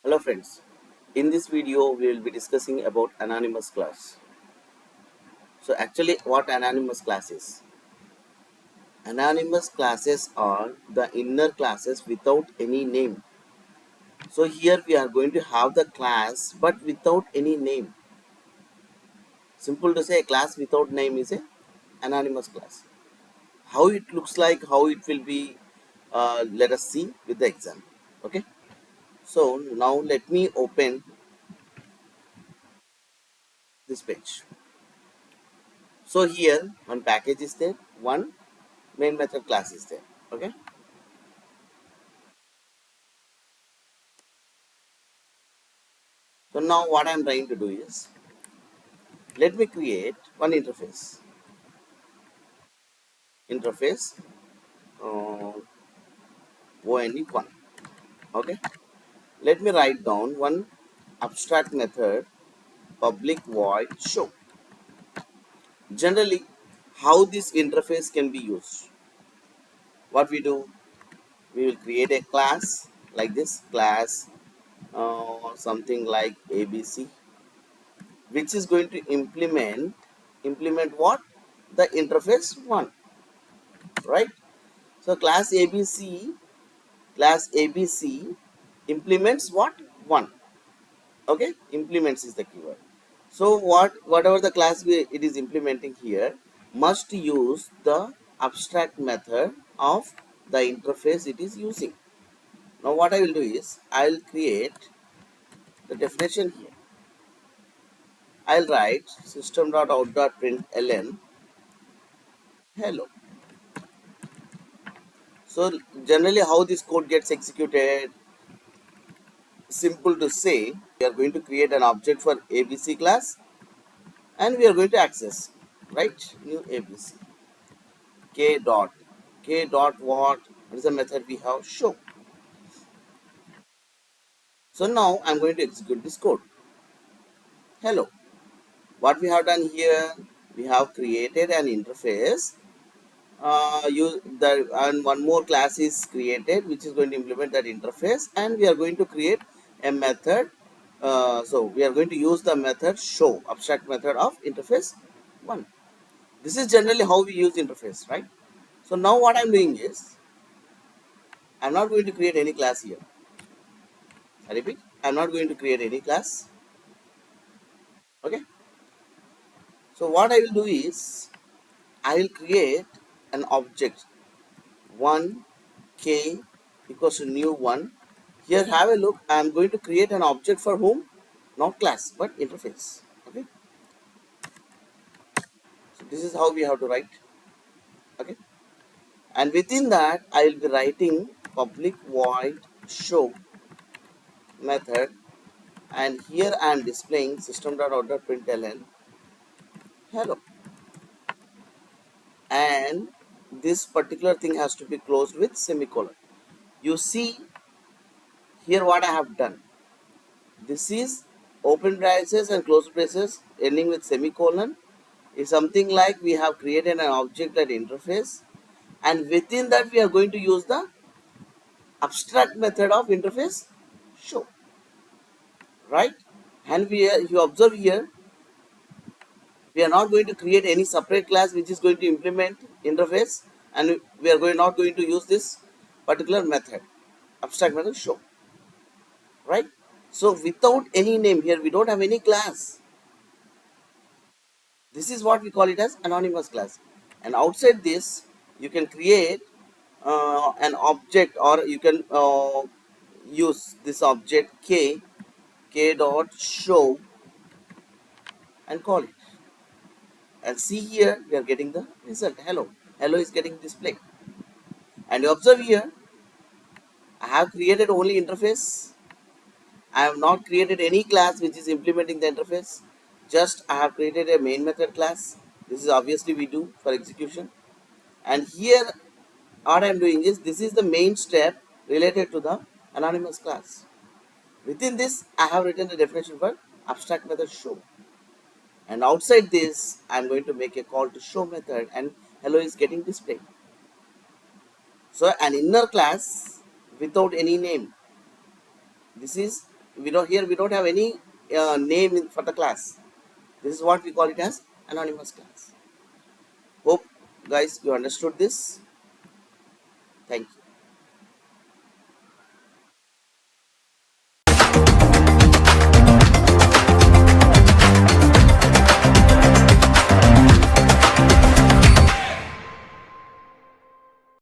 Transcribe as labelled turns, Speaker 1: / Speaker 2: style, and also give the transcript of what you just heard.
Speaker 1: Hello friends, in this video we will be discussing about anonymous class. So actually what anonymous class is? Anonymous classes are the inner classes without any name. So here we are going to have the class but without any name. Simple to say, a class without name is a anonymous class. How it looks like, how it will be, let us see with the example. Okay. So now let me open this page. So here one package is there, one main method class is there. Okay. So now what I'm trying to do is, let me create one interface uh, one. Okay. Let me write down one abstract method public void show. Generally, how this interface can be used? What we do, we will create a class like this class, something like ABC, which is going to implement what? The interface one, right? So class ABC implements what? One. Okay, implements is the keyword. So whatever the class it is implementing here must use the abstract method of the interface it is using. Now what I will do is, I will create the definition here. I'll write system.out.println hello. So generally how this code gets executed, simple to say, we are going to create an object for ABC class and we are going to access, right? New ABC k dot what is the method we have? Show. So now I'm going to execute this code. Hello. What we have done here, we have created an interface. And one more class is created which is going to implement that interface, and we are going to create a method. So we are going to use the method show, abstract method of interface one. This is generally how we use interface, right? So now what I'm doing is, I'm not going to create any class here. I repeat, I'm not going to create any class. Okay. So what I will do is, I will create an object 1k equals to new 1. Here have a look, I am going to create an object for whom? Not class but interface. Okay. So this is how we have to write. Okay. And within that I will be writing public void show method, and here I am displaying system.out.println hello, and this particular thing has to be closed with semicolon. You see here what I have done. This is open braces and closed braces ending with semicolon. Is something like we have created an object at interface, and within that we are going to use the abstract method of interface show, right? And you observe here, we are not going to create any separate class which is going to implement interface, and we are not going to use this particular method, abstract method show, right? So without any name here, we don't have any class. This is what we call it as anonymous class. And outside this you can create an object, or you can use this object k dot show and call it, and see here we are getting the result hello is getting displayed. And you observe here, I have created only interface. I have not created any class which is implementing the interface. Just I have created a main method class. This is obviously we do for execution. And here what I am doing is, this is the main step related to the anonymous class. Within this I have written the definition for abstract method show, and outside this I am going to make a call to show method, and hello is getting displayed. So an inner class without any name. This is, we don't have any name for the class. This is what we call it as anonymous class. Hope guys you understood this. Thank you.